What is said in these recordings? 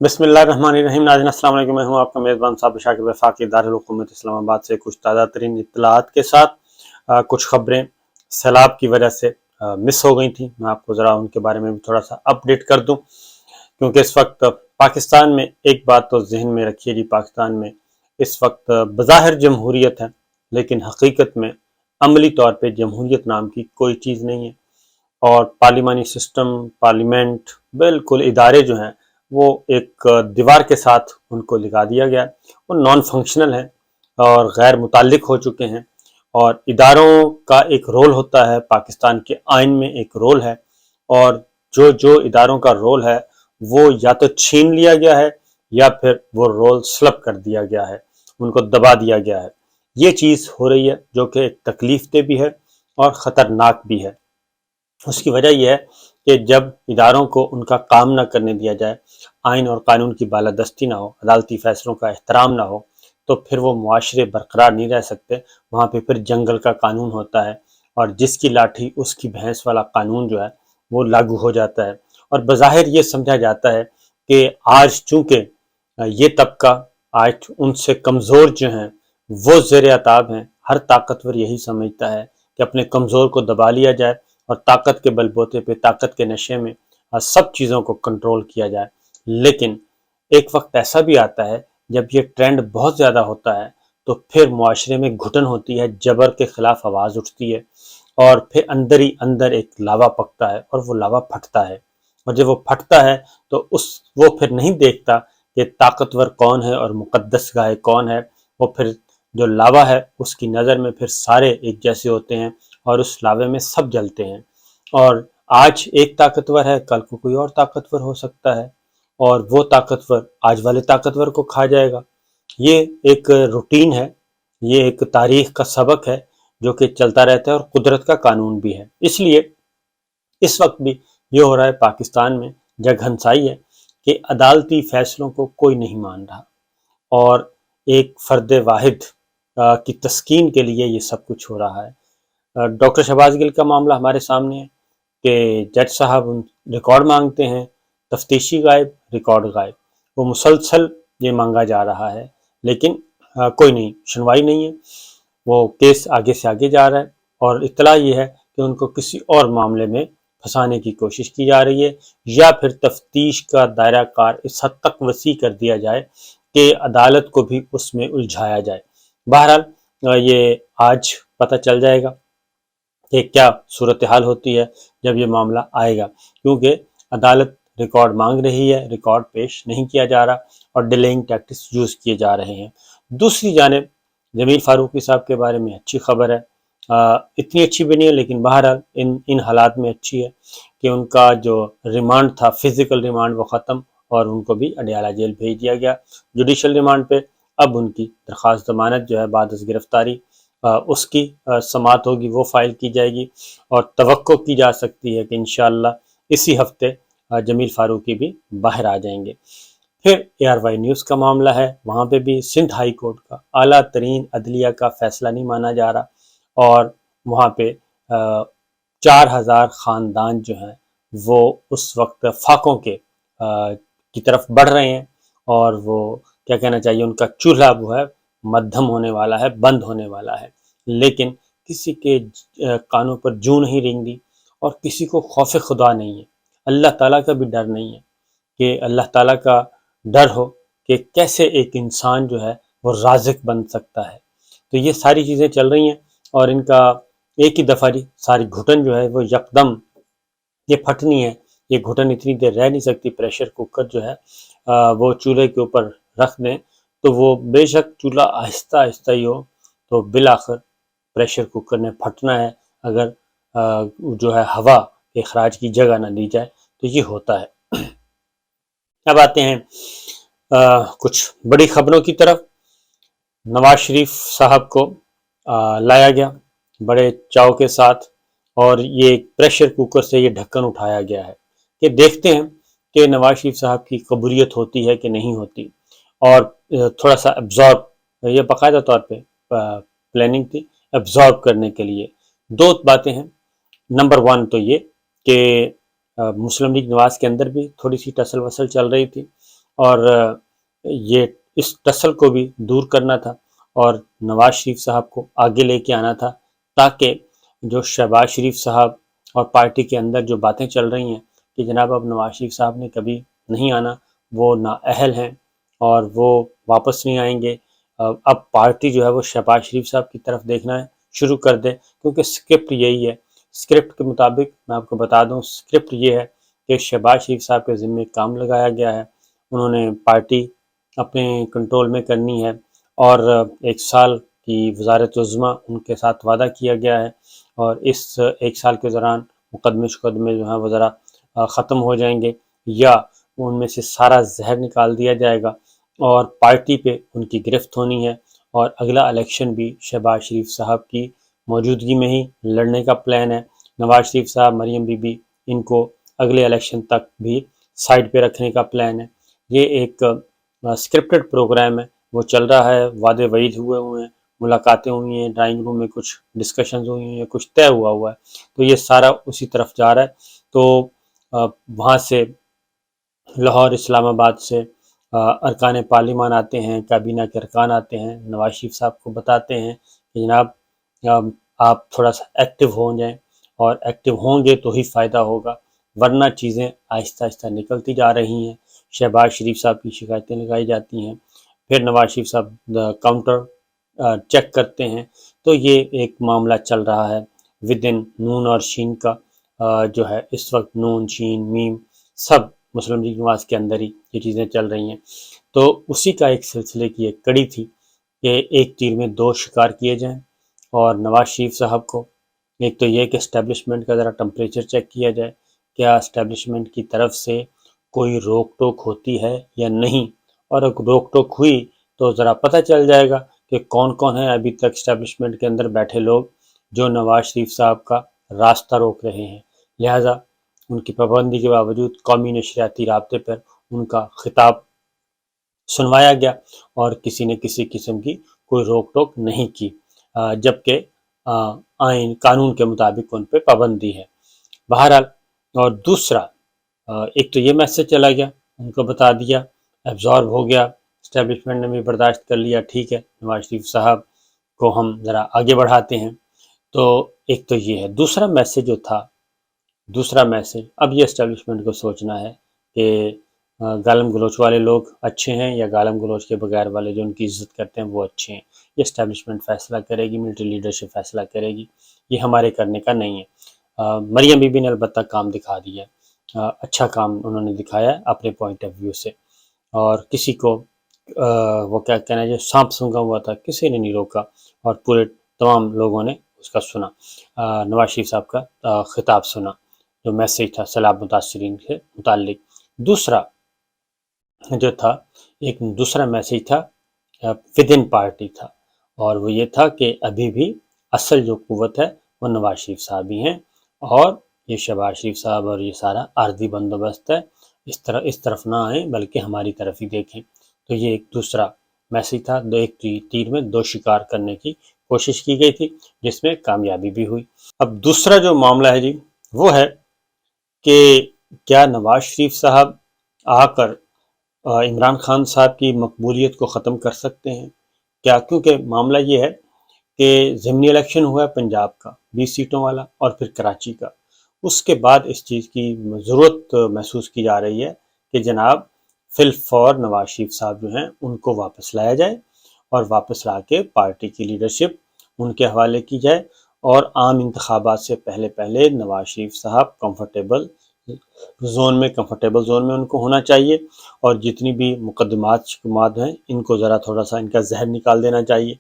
بسم اللہ الرحمن الرحیم۔ ناظرین السلام علیکم، میں ہوں آپ کا میزبان صاحب شاکر وفاقی دارالحکومت اسلام آباد سے کچھ تازہ ترین اطلاعات کے ساتھ۔ کچھ خبریں سیلاب کی وجہ سے مس ہو گئی تھیں، میں آپ کو ذرا ان کے بارے میں بھی تھوڑا سا اپڈیٹ کر دوں، کیونکہ اس وقت پاکستان میں ایک بات تو ذہن میں رکھیے جی، پاکستان میں اس وقت بظاہر جمہوریت ہے، لیکن حقیقت میں عملی طور پہ جمہوریت نام کی کوئی چیز نہیں ہے، اور پارلیمانی سسٹم، پارلیمنٹ، بالکل ادارے جو ہیں وہ ایک دیوار کے ساتھ ان کو لگا دیا گیا، وہ نان فنکشنل ہیں اور غیر متعلق ہو چکے ہیں۔ اور اداروں کا ایک رول ہوتا ہے، پاکستان کے آئین میں ایک رول ہے، اور جو اداروں کا رول ہے وہ یا تو چھین لیا گیا ہے یا پھر وہ رول سلب کر دیا گیا ہے، ان کو دبا دیا گیا ہے۔ یہ چیز ہو رہی ہے جو کہ ایک تکلیف دہ بھی ہے اور خطرناک بھی ہے۔ اس کی وجہ یہ ہے کہ جب اداروں کو ان کا کام نہ کرنے دیا جائے، آئین اور قانون کی بالادستی نہ ہو، عدالتی فیصلوں کا احترام نہ ہو، تو پھر وہ معاشرے برقرار نہیں رہ سکتے۔ وہاں پہ پھر جنگل کا قانون ہوتا ہے، اور جس کی لاٹھی اس کی بھینس والا قانون جو ہے وہ لاگو ہو جاتا ہے، اور بظاہر یہ سمجھا جاتا ہے کہ آج چونکہ یہ طبقہ آج ان سے کمزور جو ہیں وہ زیر عتاب ہیں، ہر طاقتور یہی سمجھتا ہے کہ اپنے کمزور کو دبا لیا جائے اور طاقت کے بل بوتے پہ، طاقت کے نشے میں سب چیزوں کو کنٹرول کیا جائے۔ لیکن ایک وقت ایسا بھی آتا ہے جب یہ ٹرینڈ بہت زیادہ ہوتا ہے تو پھر معاشرے میں گھٹن ہوتی ہے، جبر کے خلاف آواز اٹھتی ہے، اور پھر اندر ہی اندر ایک لاوا پکتا ہے اور وہ لاوا پھٹتا ہے، اور جب وہ پھٹتا ہے تو وہ پھر نہیں دیکھتا کہ طاقتور کون ہے اور مقدس گائے کون ہے، وہ پھر جو لاوا ہے اس کی نظر میں پھر سارے ایک جیسے ہوتے ہیں اور اس لاوے میں سب جلتے ہیں، اور آج ایک طاقتور ہے، کل کو کوئی اور طاقتور ہو سکتا ہے، اور وہ طاقتور آج والے طاقتور کو کھا جائے گا۔ یہ ایک روٹین ہے، یہ ایک تاریخ کا سبق ہے جو کہ چلتا رہتا ہے، اور قدرت کا قانون بھی ہے۔ اس لیے اس وقت بھی یہ ہو رہا ہے پاکستان میں، جگ ہنسائی ہے کہ عدالتی فیصلوں کو کوئی نہیں مان رہا، اور ایک فرد واحد کی تسکین کے لیے یہ سب کچھ ہو رہا ہے۔ ڈاکٹر شہباز گل کا معاملہ ہمارے سامنے ہے کہ جج صاحب ریکارڈ مانگتے ہیں، تفتیشی غائب، ریکارڈ غائب، وہ مسلسل یہ مانگا جا رہا ہے، لیکن کوئی نہیں، سنوائی نہیں ہے، وہ کیس آگے سے آگے جا رہا ہے، اور اطلاع یہ ہے کہ ان کو کسی اور معاملے میں پھنسانے کی کوشش کی جا رہی ہے، یا پھر تفتیش کا دائرہ کار اس حد تک وسیع کر دیا جائے کہ عدالت کو بھی اس میں الجھایا جائے۔ بہرحال یہ آج پتہ چل جائے گا کہ کیا صورتحال ہوتی ہے جب یہ معاملہ آئے گا، کیونکہ عدالت ریکارڈ مانگ رہی ہے، ریکارڈ پیش نہیں کیا جا رہا، اور ڈیلیئنگ ٹیکٹکس یوز کیے جا رہے ہیں۔ دوسری جانب جمیل فاروقی صاحب کے بارے میں اچھی خبر ہے، اتنی اچھی بھی نہیں ہے لیکن بہرحال ان حالات میں اچھی ہے کہ ان کا جو ریمانڈ تھا، فزیکل ریمانڈ، وہ ختم، اور ان کو بھی اڈیالہ جیل بھیج دیا گیا جوڈیشل ریمانڈ پہ۔ اب ان کی درخواست ضمانت جو ہے بعد از گرفتاری، اس کی سماعت ہوگی، وہ فائل کی جائے گی، اور توقع کی جا سکتی ہے کہ انشاءاللہ اسی ہفتے جمیل فاروقی بھی باہر آ جائیں گے۔ پھر ARY نیوز کا معاملہ ہے، وہاں پہ بھی سندھ ہائی کورٹ کا اعلیٰ ترین عدلیہ کا فیصلہ نہیں مانا جا رہا، اور وہاں پہ 4000 خاندان جو ہیں وہ اس وقت فاقوں کی طرف بڑھ رہے ہیں، اور وہ کیا کہنا چاہیے، ان کا چولہا وہ ہے مدھم ہونے والا ہے، بند ہونے والا ہے، لیکن کسی کے کانوں پر جوں نہیں رینگی، اور کسی کو خوف خدا نہیں ہے، اللہ تعالیٰ کا بھی ڈر نہیں ہے کہ اللہ تعالیٰ کا ڈر ہو کہ کیسے ایک انسان جو ہے وہ رازق بن سکتا ہے۔ تو یہ ساری چیزیں چل رہی ہیں، اور ان کا ایک ہی دفعہ جی ساری گھٹن جو ہے وہ یکدم یہ پھٹنی ہے۔ یہ گھٹن اتنی دیر رہ نہیں سکتی، پریشر کوکر جو ہے وہ چولہے کے اوپر رکھ دیں تو وہ بے شک چولہا آہستہ آہستہ ہی ہو تو بالآخر پریشر کوکر نے پھٹنا ہے، اگر جو ہے ہوا کے اخراج کی جگہ نہ دی جائے تو یہ ہوتا ہے۔ اب آتے ہیں کچھ بڑی خبروں کی طرف۔ نواز شریف صاحب کو لایا گیا بڑے چاؤ کے ساتھ، اور یہ پریشر کوکر سے یہ ڈھکن اٹھایا گیا ہے کہ دیکھتے ہیں کہ نواز شریف صاحب کی قبولیت ہوتی ہے کہ نہیں ہوتی، اور تھوڑا سا ایبزارب، یہ باقاعدہ طور پہ پلاننگ تھی ایبزارب کرنے کے لیے۔ دو باتیں ہیں، نمبر 1 تو یہ کہ مسلم لیگ نواز کے اندر بھی تھوڑی سی ٹسل وسل چل رہی تھی، اور یہ اس ٹسل کو بھی دور کرنا تھا اور نواز شریف صاحب کو آگے لے کے آنا تھا، تاکہ جو شہباز شریف صاحب اور پارٹی کے اندر جو باتیں چل رہی ہیں کہ جناب اب نواز شریف صاحب نے کبھی نہیں آنا، وہ نااہل ہیں اور وہ واپس نہیں آئیں گے، اب پارٹی جو ہے وہ شہباز شریف صاحب کی طرف دیکھنا ہے شروع کر دے، کیونکہ اسکرپٹ یہی ہے۔ اسکرپٹ کے مطابق میں آپ کو بتا دوں، اسکرپٹ یہ ہے کہ شہباز شریف صاحب کے ذمے کام لگایا گیا ہے، انہوں نے پارٹی اپنے کنٹرول میں کرنی ہے اور 1 سال کی وزارت عظمیٰ ان کے ساتھ وعدہ کیا گیا ہے، اور اس 1 سال کے دوران مقدمے جو ہیں وہ ذرا ختم ہو جائیں گے، یا ان میں سے سارا زہر نکال دیا جائے گا اور پارٹی پہ ان کی گرفت ہونی ہے، اور اگلا الیکشن بھی شہباز شریف صاحب کی موجودگی میں ہی لڑنے کا پلان ہے۔ نواز شریف صاحب، مریم بی بی، ان کو اگلے الیکشن تک بھی سائڈ پہ رکھنے کا پلان ہے۔ یہ ایک اسکرپٹڈ پروگرام ہے، وہ چل رہا ہے، وعدے وعید ہوئے ہیں، ملاقاتیں ہوئی ہیں، ڈرائنگ روم میں کچھ ڈسکشنز ہوئی ہیں، کچھ طے ہوا ہے، تو یہ سارا اسی طرف جا رہا ہے۔ تو وہاں سے لاہور، اسلام آباد سے ارکان پارلیمان آتے ہیں، کابینہ کے ارکان آتے ہیں، نواز شریف صاحب کو بتاتے ہیں کہ جناب آپ تھوڑا سا ایکٹیو ہو جائیں، اور ایکٹیو ہوں گے تو ہی فائدہ ہوگا، ورنہ چیزیں آہستہ آہستہ نکلتی جا رہی ہیں۔ شہباز شریف صاحب کی شکایتیں لگائی جاتی ہیں، پھر نواز شریف صاحب کاؤنٹر چیک کرتے ہیں، تو یہ ایک معاملہ چل رہا ہے ود ان نون اور شین کا، جو ہے اس وقت نون، شین، میم سب مسلم لیگ نواز کے اندر ہی یہ چیزیں چل رہی ہیں۔ تو اسی کا ایک سلسلے کی ایک کڑی تھی کہ ایک تیر میں 2 شکار کیے جائیں، اور نواز شریف صاحب کو ایک تو یہ کہ اسٹیبلشمنٹ کا ذرا ٹمپریچر چیک کیا جائے، کیا اسٹیبلشمنٹ کی طرف سے کوئی روک ٹوک ہوتی ہے یا نہیں، اور اگر روک ٹوک ہوئی تو ذرا پتہ چل جائے گا کہ کون کون ہیں ابھی تک اسٹیبلشمنٹ کے اندر بیٹھے لوگ جو نواز شریف صاحب کا راستہ روک رہے ہیں۔ لہٰذا ان کی پابندی کے باوجود قومی نشریاتی رابطے پر ان کا خطاب سنوایا گیا، اور کسی نے کسی قسم کی کوئی روک ٹوک نہیں کی، جبکہ آئین قانون کے مطابق ان پہ پابندی ہے۔ بہرحال، اور دوسرا ایک تو یہ میسج چلا گیا، ان کو بتا دیا، ایبزارب ہو گیا، اسٹیبلشمنٹ نے بھی برداشت کر لیا، ٹھیک ہے نواز شریف صاحب کو ہم ذرا آگے بڑھاتے ہیں۔ تو ایک تو یہ ہے۔ دوسرا میسج جو تھا، دوسرا میسج، اب یہ اسٹیبلشمنٹ کو سوچنا ہے کہ گالم گلوچ والے لوگ اچھے ہیں یا گالم گلوچ کے بغیر والے جو ان کی عزت کرتے ہیں وہ اچھے ہیں، یہ اسٹیبلشمنٹ فیصلہ کرے گی، ملٹری لیڈرشپ فیصلہ کرے گی، یہ ہمارے کرنے کا نہیں ہے۔ مریم بی بی نے البتہ کام دکھا دیا ہے، اچھا کام انہوں نے دکھایا ہے اپنے پوائنٹ آف ویو سے، اور کسی کو وہ کیا کہنا ہے، جو سانپ سونگا ہوا تھا کسی نے نہیں روکا، اور پورے تمام لوگوں نے اس کا سنا، نواز شریف صاحب کا خطاب سنا، جو میسیج تھا سیلاب متاثرین سے متعلق۔ دوسرا جو تھا، ایک دوسرا میسیج تھا ود ان پارٹی تھا، اور وہ یہ تھا کہ ابھی بھی اصل جو قوت ہے وہ نواز شریف صاحب ہی ہیں، اور یہ شہباز شریف صاحب اور یہ سارا عارضی بندوبست ہے، اس طرف نہ آئیں بلکہ ہماری طرف ہی دیکھیں۔ تو یہ ایک دوسرا میسیج تھا، ایک تیر میں 2 شکار کرنے کی کوشش کی گئی تھی، جس میں کامیابی بھی ہوئی۔ اب دوسرا جو معاملہ ہے جی، وہ ہے کہ کیا نواز شریف صاحب آ کر عمران خان صاحب کی مقبولیت کو ختم کر سکتے ہیں کیا؟ کیونکہ معاملہ یہ ہے کہ ضمنی الیکشن ہوا ہے پنجاب کا 20 سیٹوں والا، اور پھر کراچی کا، اس کے بعد اس چیز کی ضرورت محسوس کی جا رہی ہے کہ جناب فی الفور نواز شریف صاحب جو ہیں ان کو واپس لایا جائے، اور واپس لا کے پارٹی کی لیڈرشپ ان کے حوالے کی جائے، اور عام انتخابات سے پہلے نواز شریف صاحب کمفرٹیبل زون میں ان کو ہونا چاہیے، اور جتنی بھی مقدمات شکوات ہیں ان کو ذرا تھوڑا سا ان کا زہر نکال دینا چاہیے۔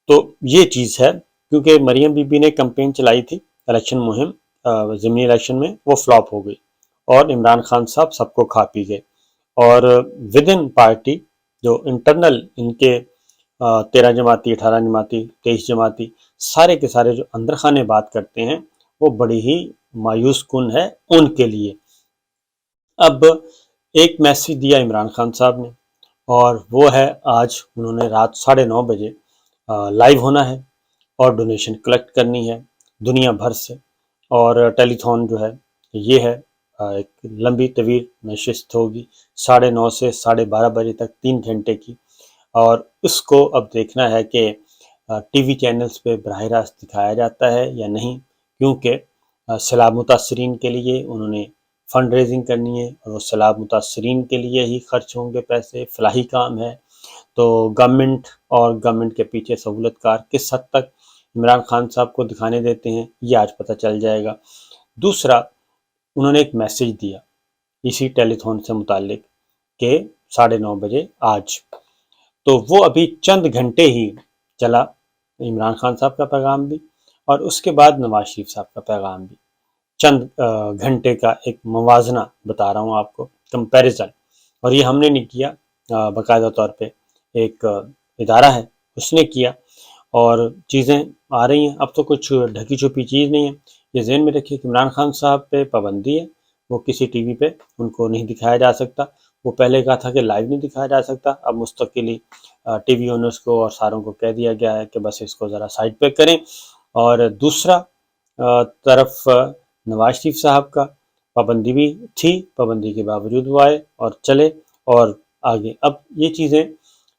تو یہ چیز ہے، کیونکہ مریم بی بی نے کمپین چلائی تھی، الیکشن مہم ضمنی الیکشن میں، وہ فلاپ ہو گئی، اور عمران خان صاحب سب کو کھا پی گئے، اور ود ان پارٹی جو انٹرنل ان کے 13 جماعتی، 18 جماعتی، 23 جماعتی، سارے کے سارے جو اندر خانے بات کرتے ہیں، وہ بڑی ہی مایوس کن ہے ان کے لیے۔ اب ایک میسیج دیا عمران خان صاحب نے، اور وہ ہے آج انہوں نے رات 9:30 بجے لائیو ہونا ہے، اور ڈونیشن کلیکٹ کرنی ہے دنیا بھر سے، اور ٹیلی تھون جو ہے یہ ہے ایک لمبی طویل نشست ہوگی 9:30 سے 12:30 بجے تک 3 گھنٹے کی، اور اس کو اب دیکھنا ہے کہ ٹی وی چینلز پہ براہ راست دکھایا جاتا ہے یا نہیں، کیونکہ سیلاب متاثرین کے لیے انہوں نے فنڈ ریزنگ کرنی ہے، اور وہ سیلاب متاثرین کے لیے ہی خرچ ہوں گے پیسے، فلاحی کام ہے۔ تو گورنمنٹ کے پیچھے سہولت کار کس حد تک عمران خان صاحب کو دکھانے دیتے ہیں، یہ آج پتہ چل جائے گا۔ دوسرا، انہوں نے ایک میسیج دیا اسی ٹیلی تھون سے متعلق کہ 9:30 بجے آج، تو وہ ابھی چند گھنٹے ہی چلا، عمران خان صاحب کا پیغام بھی اور اس کے بعد نواز شریف صاحب کا پیغام بھی، چند گھنٹے کا ایک موازنہ بتا رہا ہوں آپ کو، کمپیریزن۔ اور یہ ہم نے نہیں کیا، باقاعدہ طور پہ ایک ادارہ ہے اس نے کیا، اور چیزیں آ رہی ہیں۔ اب تو کچھ ڈھکی چھپی چیز نہیں ہے۔ یہ ذہن میں رکھیے کہ عمران خان صاحب پہ پابندی ہے، وہ کسی ٹی وی پہ ان کو نہیں دکھایا جا سکتا۔ وہ پہلے کہا تھا کہ لائیو نہیں دکھایا جا سکتا، اب مستقلی ٹی وی اونرز کو اور ساروں کو کہہ دیا گیا ہے کہ بس اس کو ذرا سائڈ پہ کریں۔ اور دوسرا طرف نواز شریف صاحب کا پابندی بھی تھی، پابندی کے باوجود وہ آئے اور چلے اور آگے۔ اب یہ چیزیں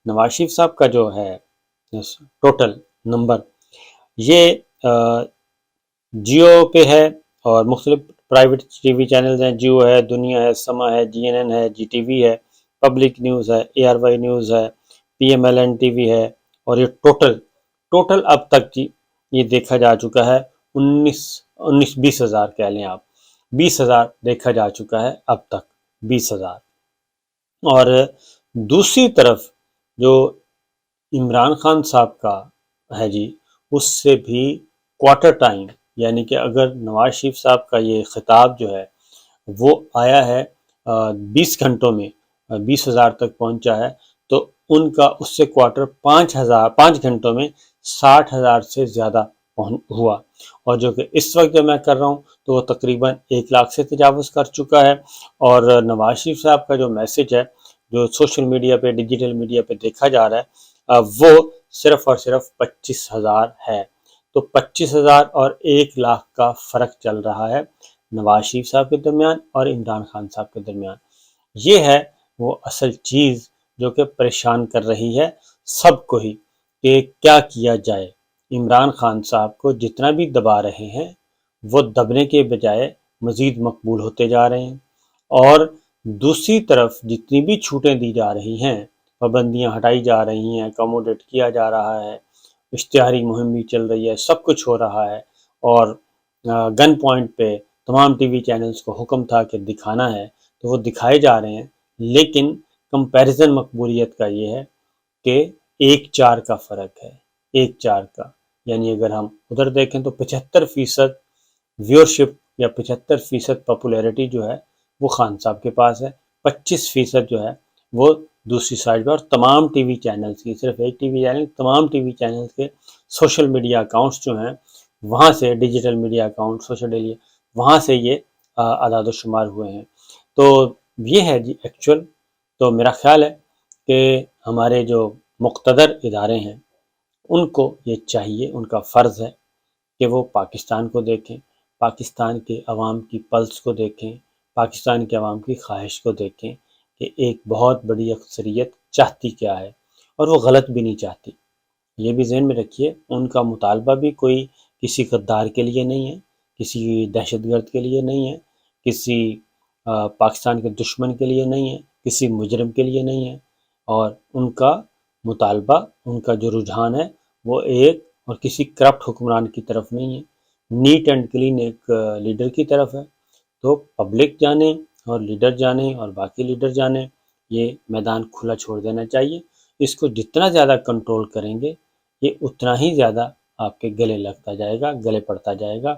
نواز شریف صاحب کا جو ہے ٹوٹل نمبر، یہ جیو پہ ہے اور مختلف پرائیویٹ ٹی وی چینلز ہیں، جیو ہے، دنیا ہے، سما ہے، جی این این ہے، جی ٹی وی ہے، پبلک نیوز ہے، اے آر وائی نیوز ہے، P M L N TV وی ہے، اور یہ ٹوٹل اب تک جی یہ دیکھا جا چکا ہے 20 ہزار کہہ لیں آپ، 20 ہزار دیکھا جا چکا ہے اب تک، 20 ہزار۔ اور دوسری طرف جو عمران خان صاحب کا ہے جی، اس سے بھی کوارٹر ٹائم، یعنی کہ اگر نواز شریف صاحب کا یہ خطاب جو ہے وہ آیا ہے 20 گھنٹوں میں 20 ہزار تک پہنچا ہے، تو ان کا اس سے کوارٹر 5 گھنٹوں میں 60 ہزار سے زیادہ ہوا، اور جو کہ اس وقت جو میں کر رہا ہوں تو وہ تقریباً 1 لاکھ سے تجاوز کر چکا ہے۔ اور نواز شریف صاحب کا جو میسج ہے جو سوشل میڈیا پہ، ڈیجیٹل میڈیا پہ دیکھا جا رہا ہے، وہ صرف اور صرف 25 ہزار ہے۔ تو 25 ہزار اور 1 لاکھ کا فرق چل رہا ہے نواز شریف صاحب کے درمیان اور عمران خان صاحب کے درمیان۔ یہ ہے وہ اصل چیز جو کہ پریشان کر رہی ہے سب کو ہی، کہ کیا کیا جائے۔ عمران خان صاحب کو جتنا بھی دبا رہے ہیں وہ دبنے کے بجائے مزید مقبول ہوتے جا رہے ہیں، اور دوسری طرف جتنی بھی چھوٹیں دی جا رہی ہیں، پابندیاں ہٹائی جا رہی ہیں، اکوموڈیٹ کیا جا رہا ہے، اشتہاری مہم بھی چل رہی ہے، سب کچھ ہو رہا ہے، اور گن پوائنٹ پہ تمام ٹی وی چینلز کو حکم تھا کہ دکھانا ہے تو وہ دکھائے جا رہے ہیں، لیکن کمپیریزن مقبولیت کا یہ ہے کہ 1-4 کا فرق ہے، 1-4 کا، یعنی اگر ہم ادھر دیکھیں تو 75% ویورشپ یا 75% پاپولیرٹی جو ہے وہ خان صاحب کے پاس ہے، 25% جو ہے وہ دوسری سائڈ پہ، اور تمام ٹی وی چینلز کی، صرف ایک ٹی وی چینل، تمام ٹی وی چینلز کے سوشل میڈیا اکاؤنٹس جو ہیں وہاں سے، digital media account, social media, وہاں سے یہ اعداد و شمار ہوئے ہیں۔ تو یہ ہے جی ایکچول۔ تو میرا خیال ہے کہ ہمارے جو مقتدر ادارے ہیں ان کو یہ چاہیے، ان کا فرض ہے کہ وہ پاکستان کو دیکھیں، پاکستان کے عوام کی پلس کو دیکھیں، پاکستان کے عوام کی خواہش کو دیکھیں کہ ایک بہت بڑی اکثریت چاہتی کیا ہے، اور وہ غلط بھی نہیں چاہتی۔ یہ بھی ذہن میں رکھیے، ان کا مطالبہ بھی کوئی کسی غدار کے لیے نہیں ہے، کسی دہشت گرد کے لیے نہیں ہے، کسی پاکستان کے دشمن کے لیے نہیں ہے، کسی مجرم کے لیے نہیں ہے، اور ان کا مطالبہ، ان کا جو رجحان ہے وہ ایک اور کسی کرپٹ حکمران کی طرف نہیں ہے، نیٹ اینڈ کلین ایک لیڈر کی طرف ہے۔ تو پبلک جانے اور لیڈر جانے اور باقی لیڈر جانے، یہ میدان کھلا چھوڑ دینا چاہیے۔ اس کو جتنا زیادہ کنٹرول کریں گے یہ اتنا ہی زیادہ آپ کے گلے لگتا جائے گا، گلے پڑتا جائے گا،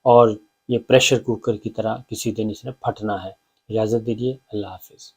اور یہ پریشر کوکر کی طرح کسی دن اس نے پھٹنا ہے۔ اجازت دیجیے، اللہ حافظ۔